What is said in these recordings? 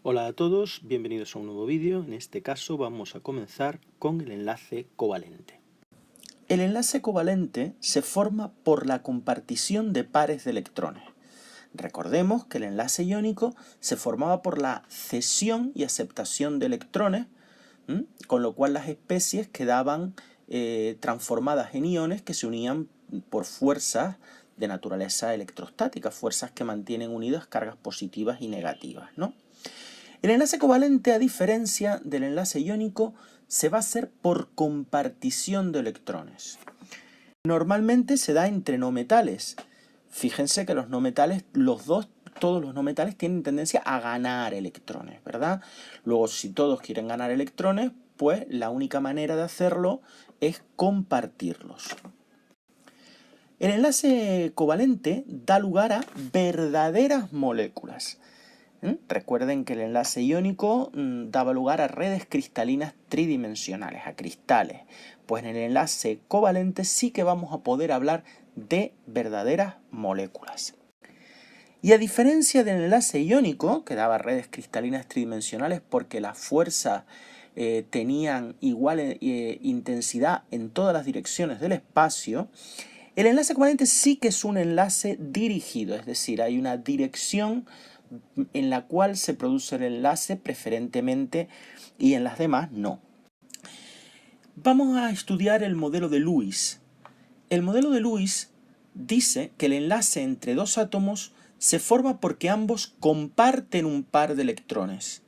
Hola a todos, bienvenidos a un nuevo vídeo. En este caso vamos a comenzar con el enlace covalente. El enlace covalente se forma por la compartición de pares de electrones. Recordemos que el enlace iónico se formaba por la cesión y aceptación de electrones, con lo cual las especies quedaban transformadas en iones que se unían por fuerzas de naturaleza electrostática, fuerzas que mantienen unidas cargas positivas y negativas, ¿no? El enlace covalente, a diferencia del enlace iónico, se va a hacer por compartición de electrones. Normalmente se da entre no metales. Fíjense que los no metales, todos los no metales tienen tendencia a ganar electrones, ¿verdad? Luego, si todos quieren ganar electrones, pues la única manera de hacerlo es compartirlos. El enlace covalente da lugar a verdaderas moléculas. Recuerden que el enlace iónico daba lugar a redes cristalinas tridimensionales, a cristales. Pues en el enlace covalente sí que vamos a poder hablar de verdaderas moléculas. Y a diferencia del enlace iónico, que daba redes cristalinas tridimensionales porque las fuerzas tenían igual intensidad en todas las direcciones del espacio, el enlace covalente sí que es un enlace dirigido, es decir, hay una dirección en la cual se produce el enlace preferentemente y en las demás no. Vamos a estudiar el modelo de Lewis. El modelo de Lewis dice que el enlace entre dos átomos se forma porque ambos comparten un par de electrones.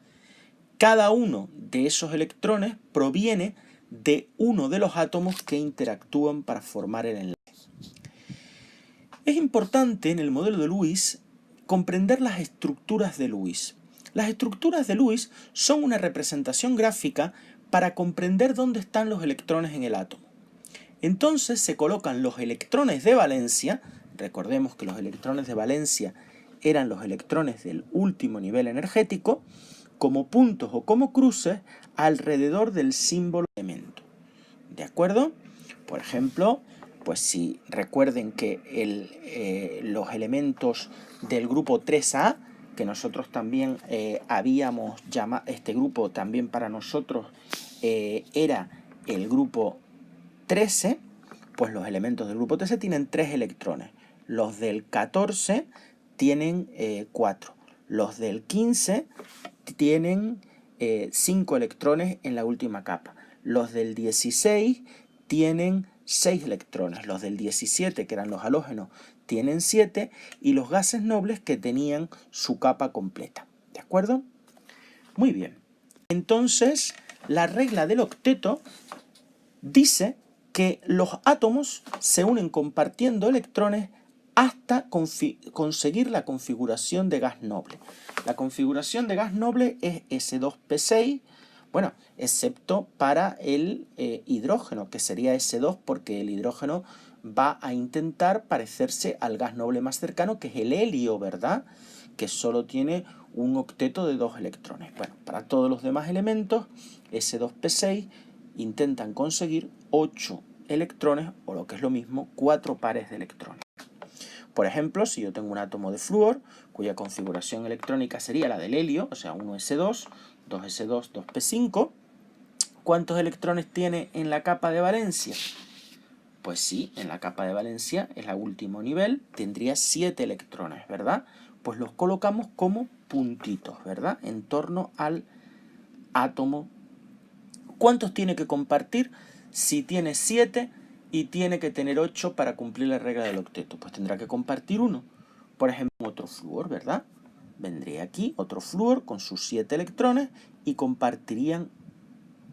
Cada uno de esos electrones proviene de uno de los átomos que interactúan para formar el enlace. Es importante en el modelo de Lewis comprender las estructuras de Lewis. Las estructuras de Lewis son una representación gráfica para comprender dónde están los electrones en el átomo. Entonces se colocan los electrones de valencia, recordemos que los electrones de valencia eran los electrones del último nivel energético, como puntos o como cruces alrededor del símbolo elemento. ¿De acuerdo? Por ejemplo, pues si recuerden que los elementos del grupo 3A, que nosotros también habíamos llamado, este grupo también para nosotros era el grupo 13, pues los elementos del grupo 13 tienen 3 electrones. Los del 14 tienen 4. Los del 15 tienen 5 electrones en la última capa. Los del 16 tienen 6 electrones. Los del 17, que eran los halógenos, tienen 7. Y los gases nobles que tenían su capa completa. ¿De acuerdo? Muy bien. Entonces, la regla del octeto dice que los átomos se unen compartiendo electrones hasta conseguir la configuración de gas noble. La configuración de gas noble es S2P6, bueno, excepto para el hidrógeno, que sería S2 porque el hidrógeno va a intentar parecerse al gas noble más cercano, que es el helio, ¿verdad? Que solo tiene un octeto de 2 electrones. Bueno, para todos los demás elementos, S2P6 intentan conseguir 8 electrones, o lo que es lo mismo, 4 pares de electrones. Por ejemplo, si yo tengo un átomo de flúor, cuya configuración electrónica sería la del helio, o sea, 1s2, 2s2, 2p5, ¿cuántos electrones tiene en la capa de valencia? Pues sí, en la capa de valencia, es el último nivel, tendría 7 electrones, ¿verdad? Pues los colocamos como puntitos, ¿verdad? En torno al átomo. ¿Cuántos tiene que compartir? Si tiene 7 y tiene que tener 8 para cumplir la regla del octeto, pues tendrá que compartir 1. Por ejemplo, otro flúor, ¿verdad? Vendría aquí otro flúor con sus 7 electrones y compartirían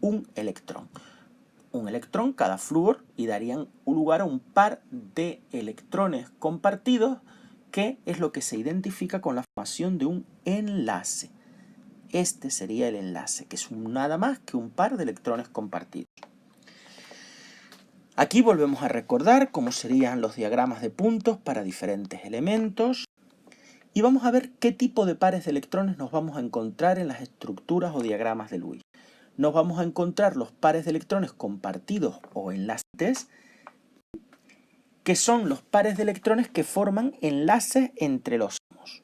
un electrón. Un electrón cada flúor y darían lugar a un par de electrones compartidos, que es lo que se identifica con la formación de un enlace. Este sería el enlace, que es nada más que un par de electrones compartidos. Aquí volvemos a recordar cómo serían los diagramas de puntos para diferentes elementos. Y vamos a ver qué tipo de pares de electrones nos vamos a encontrar en las estructuras o diagramas de Lewis. Nos vamos a encontrar los pares de electrones compartidos o enlaces, que son los pares de electrones que forman enlaces entre los átomos.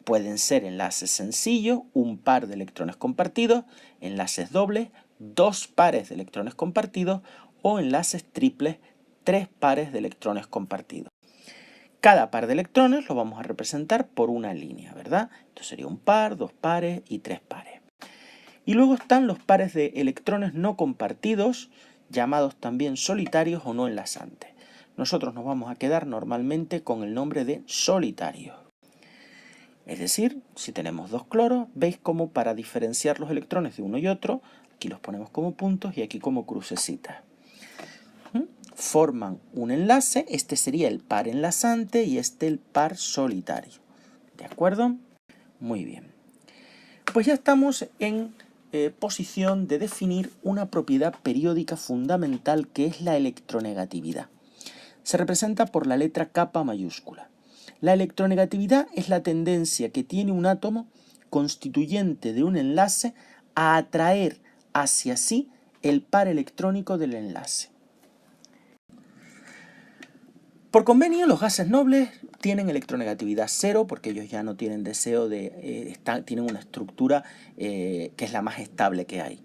Pueden ser enlaces sencillos, un par de electrones compartidos, enlaces dobles, dos pares de electrones compartidos o enlaces triples, tres pares de electrones compartidos. Cada par de electrones lo vamos a representar por una línea, ¿verdad? Esto sería un par, dos pares y tres pares. Y luego están los pares de electrones no compartidos, llamados también solitarios o no enlazantes. Nosotros nos vamos a quedar normalmente con el nombre de solitarios. Es decir, si tenemos dos cloros, veis cómo para diferenciar los electrones de uno y otro, aquí los ponemos como puntos y aquí como crucecitas. Forman un enlace, este sería el par enlazante y este el par solitario. ¿De acuerdo? Muy bien. Pues ya estamos en posición de definir una propiedad periódica fundamental que es la electronegatividad. Se representa por la letra K mayúscula. La electronegatividad es la tendencia que tiene un átomo constituyente de un enlace a atraer hacia sí el par electrónico del enlace. Por convenio, los gases nobles tienen electronegatividad cero porque ellos ya no tienen deseo de... tienen una estructura que es la más estable que hay.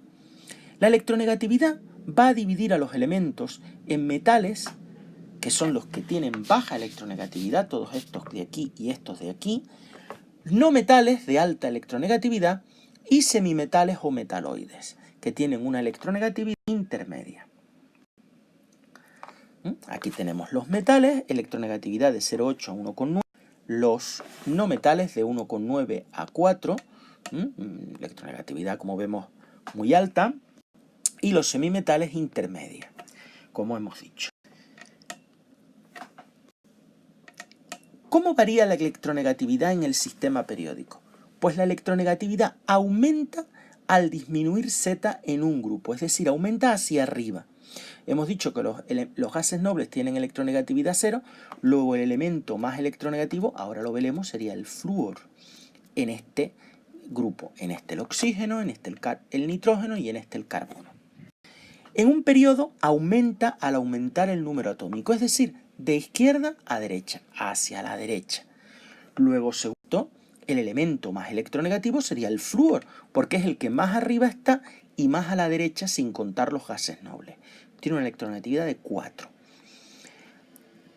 La electronegatividad va a dividir a los elementos en metales, que son los que tienen baja electronegatividad, todos estos de aquí y estos de aquí, no metales de alta electronegatividad y semimetales o metaloides, que tienen una electronegatividad intermedia. Aquí tenemos los metales, electronegatividad de 0,8 a 1,9, los no metales de 1,9 a 4, electronegatividad como vemos muy alta, y los semimetales intermedia, como hemos dicho. ¿Cómo varía la electronegatividad en el sistema periódico? Pues la electronegatividad aumenta al disminuir Z en un grupo, es decir, aumenta hacia arriba. Hemos dicho que los gases nobles tienen electronegatividad cero, luego el elemento más electronegativo, ahora lo veremos, sería el flúor en este grupo, en este el oxígeno, en este el nitrógeno y en este el carbono. En un periodo aumenta al aumentar el número atómico, es decir, de izquierda a derecha, hacia la derecha. Luego, segundo, el elemento más electronegativo sería el flúor, porque es el que más arriba está y más a la derecha sin contar los gases nobles. Tiene una electronegatividad de 4.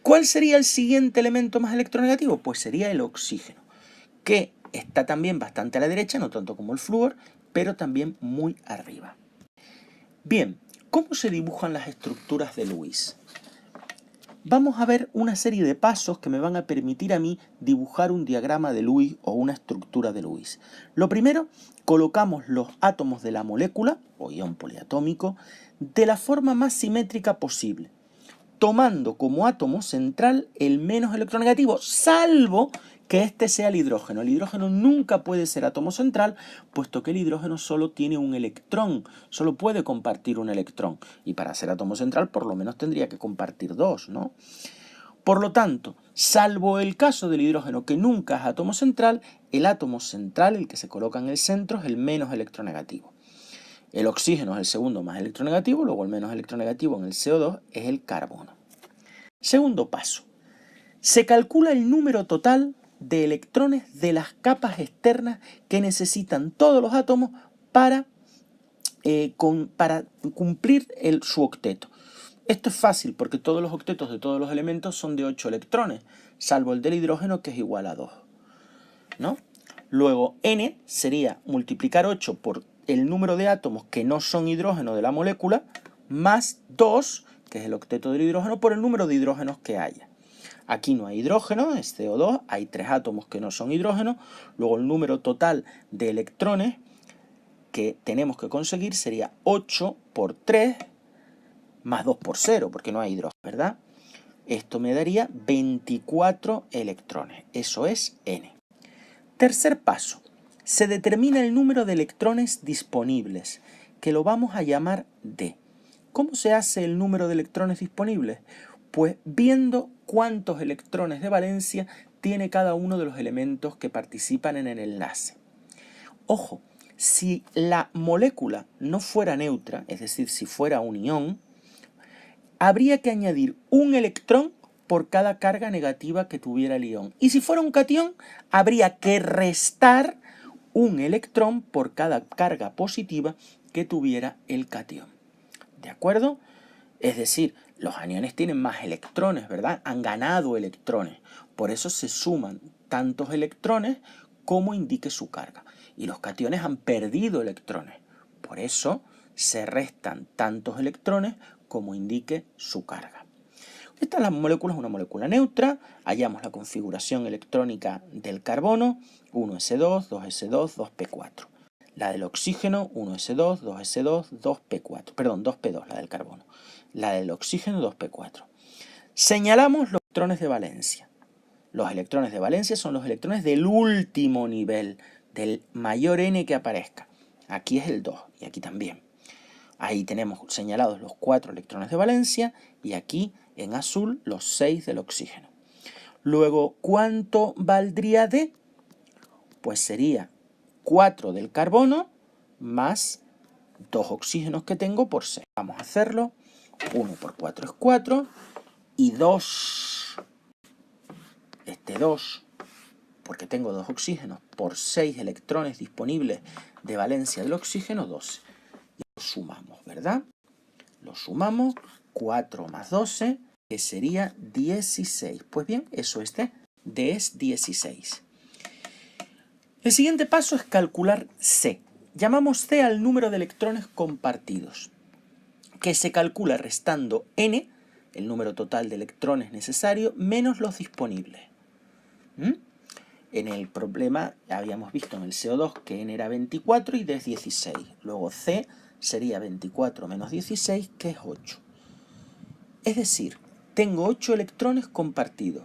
¿Cuál sería el siguiente elemento más electronegativo? Pues sería el oxígeno, que está también bastante a la derecha, no tanto como el flúor, pero también muy arriba. Bien, ¿cómo se dibujan las estructuras de Lewis? Vamos a ver una serie de pasos que me van a permitir a mí dibujar un diagrama de Lewis o una estructura de Lewis. Lo primero, colocamos los átomos de la molécula, o ion poliatómico, de la forma más simétrica posible, tomando como átomo central el menos electronegativo, salvo que este sea el hidrógeno. El hidrógeno nunca puede ser átomo central, puesto que el hidrógeno solo tiene un electrón, solo puede compartir un electrón. Y para ser átomo central, por lo menos tendría que compartir dos, ¿no? Por lo tanto, salvo el caso del hidrógeno, que nunca es átomo central, el átomo central, el que se coloca en el centro, es el menos electronegativo. El oxígeno es el segundo más electronegativo, luego el menos electronegativo en el CO2 es el carbono. Segundo paso. Se calcula el número total de electrones de las capas externas que necesitan todos los átomos para cumplir su octeto. Esto es fácil porque todos los octetos de todos los elementos son de 8 electrones, salvo el del hidrógeno que es igual a 2, ¿no? Luego n sería multiplicar 8 por el número de átomos que no son hidrógeno de la molécula, más 2, que es el octeto del hidrógeno, por el número de hidrógenos que haya. Aquí no hay hidrógeno, es CO2, hay 3 átomos que no son hidrógeno, luego el número total de electrones que tenemos que conseguir sería 8 por 3 más 2 por 0, porque no hay hidrógeno, ¿verdad? Esto me daría 24 electrones, eso es n. Tercer paso, se determina el número de electrones disponibles, que lo vamos a llamar D. ¿Cómo se hace el número de electrones disponibles? Pues viendo cuántos electrones de valencia tiene cada uno de los elementos que participan en el enlace. Ojo, si la molécula no fuera neutra, es decir, si fuera un ión, habría que añadir un electrón por cada carga negativa que tuviera el ion. Y si fuera un catión, habría que restar un electrón por cada carga positiva que tuviera el catión. ¿De acuerdo? Es decir, los aniones tienen más electrones, ¿verdad? Han ganado electrones. Por eso se suman tantos electrones como indique su carga. Y los cationes han perdido electrones. Por eso se restan tantos electrones como indique su carga. Esta es la molécula, es una molécula neutra. Hallamos la configuración electrónica del carbono, 1s2, 2s2, 2p4. La del oxígeno, 1s2, 2s2, 2p4. Perdón, 2p2, la del carbono. La del oxígeno, 2p4. Señalamos los electrones de valencia. Los electrones de valencia son los electrones del último nivel, del mayor n que aparezca. Aquí es el 2 y aquí también. Ahí tenemos señalados los 4 electrones de valencia y aquí en azul los 6 del oxígeno. Luego, ¿cuánto valdría D? Pues sería 4 del carbono más 2 oxígenos que tengo por 6. Vamos a hacerlo. 1 por 4 es 4 y 2. Este 2, porque tengo 2 oxígenos por 6 electrones disponibles de valencia del oxígeno, 12. Y lo sumamos, ¿verdad? Lo sumamos, 4 más 12, que sería 16. Pues bien, eso es D. D es 16. El siguiente paso es calcular C. Llamamos C al número de electrones compartidos, que se calcula restando n, el número total de electrones necesario, menos los disponibles. En el problema habíamos visto en el CO2 que n era 24 y D es 16. Luego C sería 24 menos 16, que es 8. Es decir, tengo 8 electrones compartidos.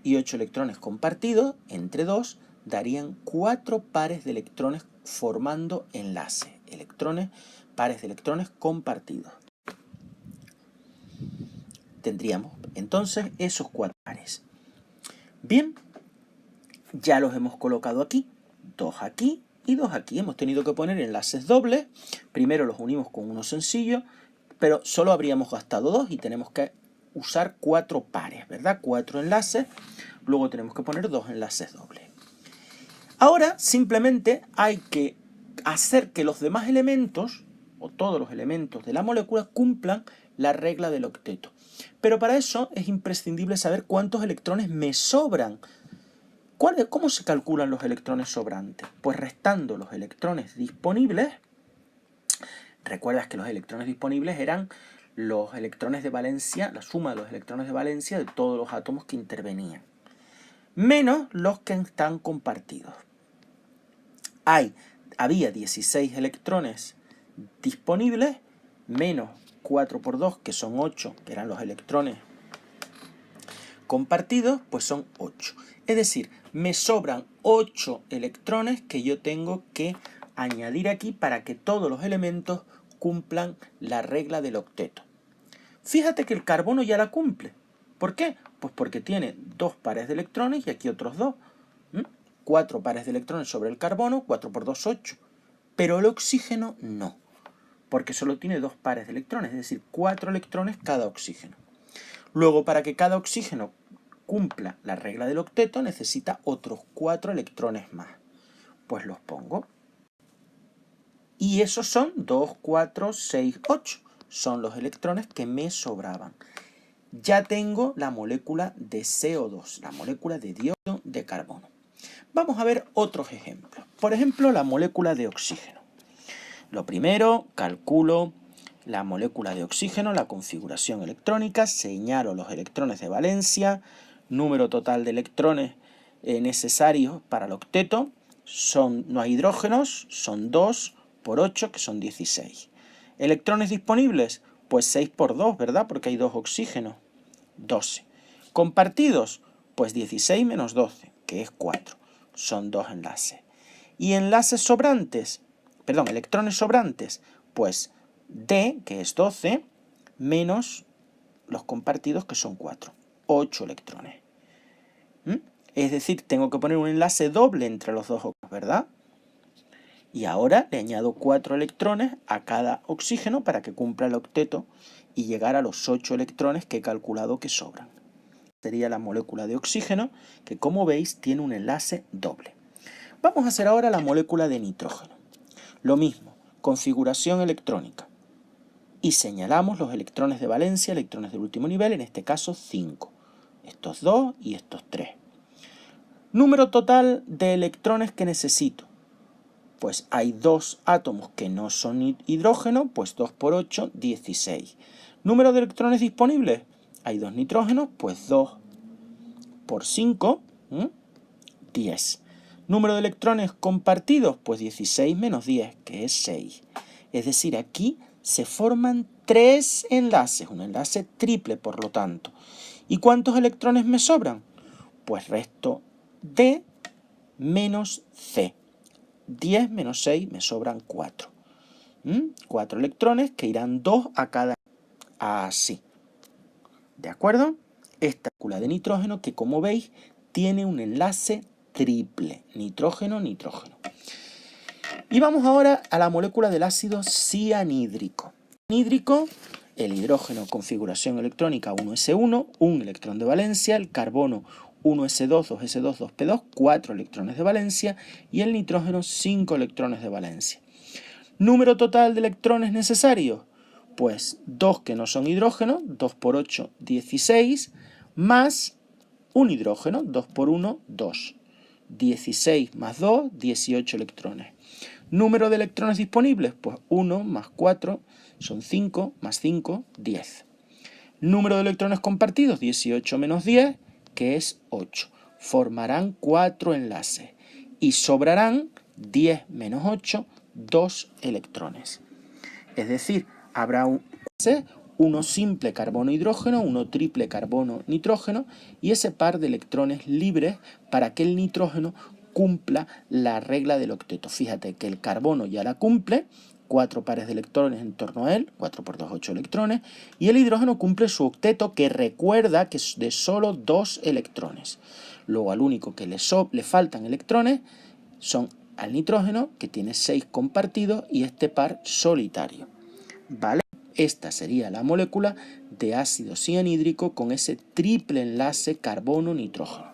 Y 8 electrones compartidos entre 2 darían 4 pares de electrones formando enlace. Pares de electrones compartidos. Tendríamos entonces esos 4 pares. Bien, ya los hemos colocado aquí. 2 aquí y 2 aquí. Hemos tenido que poner enlaces dobles. Primero los unimos con uno sencillo, pero solo habríamos gastado 2 y tenemos que usar 4 pares, ¿verdad? 4 enlaces. Luego tenemos que poner 2 enlaces dobles. Ahora simplemente hay que hacer que los demás elementos, o todos los elementos de la molécula, cumplan la regla del octeto. Pero para eso es imprescindible saber cuántos electrones me sobran. ¿Cómo se calculan los electrones sobrantes? Pues restando los electrones disponibles. Recuerdas que los electrones disponibles eran los electrones de valencia, la suma de los electrones de valencia de todos los átomos que intervenían, menos los que están compartidos. Había 16 electrones disponibles, menos 4 por 2, que son 8, que eran los electrones compartidos, pues son 8. Es decir, me sobran 8 electrones que yo tengo que añadir aquí para que todos los elementos cumplan la regla del octeto. Fíjate que el carbono ya la cumple. ¿Por qué? Pues porque tiene 2 pares de electrones y aquí otros 2. 4 pares de electrones sobre el carbono, 4 por 2, 8. Pero el oxígeno no, porque solo tiene 2 pares de electrones, es decir, 4 electrones cada oxígeno. Luego, para que cada oxígeno cumpla la regla del octeto, necesita otros 4 electrones más. Pues los pongo. Y esos son 2, 4, 6, 8. Son los electrones que me sobraban. Ya tengo la molécula de CO2, la molécula de dióxido de carbono. Vamos a ver otros ejemplos. Por ejemplo, la molécula de oxígeno. Lo primero, calculo la molécula de oxígeno, la configuración electrónica, señalo los electrones de valencia, número total de electrones necesarios para el octeto, no hay hidrógenos, son 2 por 8, que son 16. ¿Electrones disponibles? Pues 6 por 2, ¿verdad? Porque hay 2 oxígenos, 12. ¿Compartidos? Pues 16 menos 12, que es 4. Son 2 enlaces. ¿Y enlaces sobrantes? Perdón, electrones sobrantes. Pues D, que es 12, menos los compartidos, que son 4. 8 electrones. Es decir, tengo que poner un enlace doble entre los dos, ¿verdad? Y ahora le añado 4 electrones a cada oxígeno para que cumpla el octeto y llegar a los 8 electrones que he calculado que sobran. sería la molécula de oxígeno, que como veis tiene un enlace doble. Vamos a hacer ahora la molécula de nitrógeno. Lo mismo, configuración electrónica. Y señalamos los electrones de valencia, electrones del último nivel, en este caso 5. Estos 2 y estos 3. Número total de electrones que necesito. Pues hay 2 átomos que no son hidrógeno, pues 2 por 8, 16. Número de electrones disponibles. Hay 2 nitrógenos, pues 2 por 5, 10. Número de electrones compartidos, pues 16 menos 10, que es 6. Es decir, aquí se forman 3 enlaces, un enlace triple por lo tanto. ¿Y cuántos electrones me sobran? Pues resto D menos C. 10 menos 6 me sobran 4. 4 electrones que irán 2 a cada. Así. ¿De acuerdo? Esta molécula de nitrógeno que, como veis, tiene un enlace triple. Nitrógeno-nitrógeno. Y vamos ahora a la molécula del ácido cianhídrico. Cianhídrico, el hidrógeno configuración electrónica 1s1, un electrón de valencia, el carbono 1s2, 2s2, 2p2, 4 electrones de valencia y el nitrógeno 5 electrones de valencia. ¿Número total de electrones necesarios? Pues 2 que no son hidrógeno, 2 por 8, 16, más un hidrógeno, 2 por 1, 2. 16 más 2, 18 electrones. ¿Número de electrones disponibles? Pues 1 más 4 son 5, más 5, 10. ¿Número de electrones compartidos? 18 menos 10, que es 8. Formarán 4 enlaces y sobrarán 10 menos 8, 2 electrones. Es decir, habrá uno simple carbono-hidrógeno, uno triple carbono-nitrógeno y ese par de electrones libres para que el nitrógeno cumpla la regla del octeto. Fíjate que el carbono ya la cumple, 4 pares de electrones en torno a él, 4 por 2, 8 electrones, y el hidrógeno cumple su octeto, que recuerda que es de solo 2 electrones. Luego al único que le faltan electrones son al nitrógeno, que tiene 6 compartidos, y este par solitario. ¿Vale? Esta sería la molécula de ácido cianhídrico con ese triple enlace carbono-nitrógeno.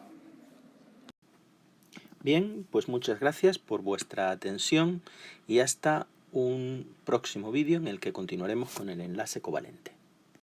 Bien, pues muchas gracias por vuestra atención y hasta un próximo vídeo en el que continuaremos con el enlace covalente.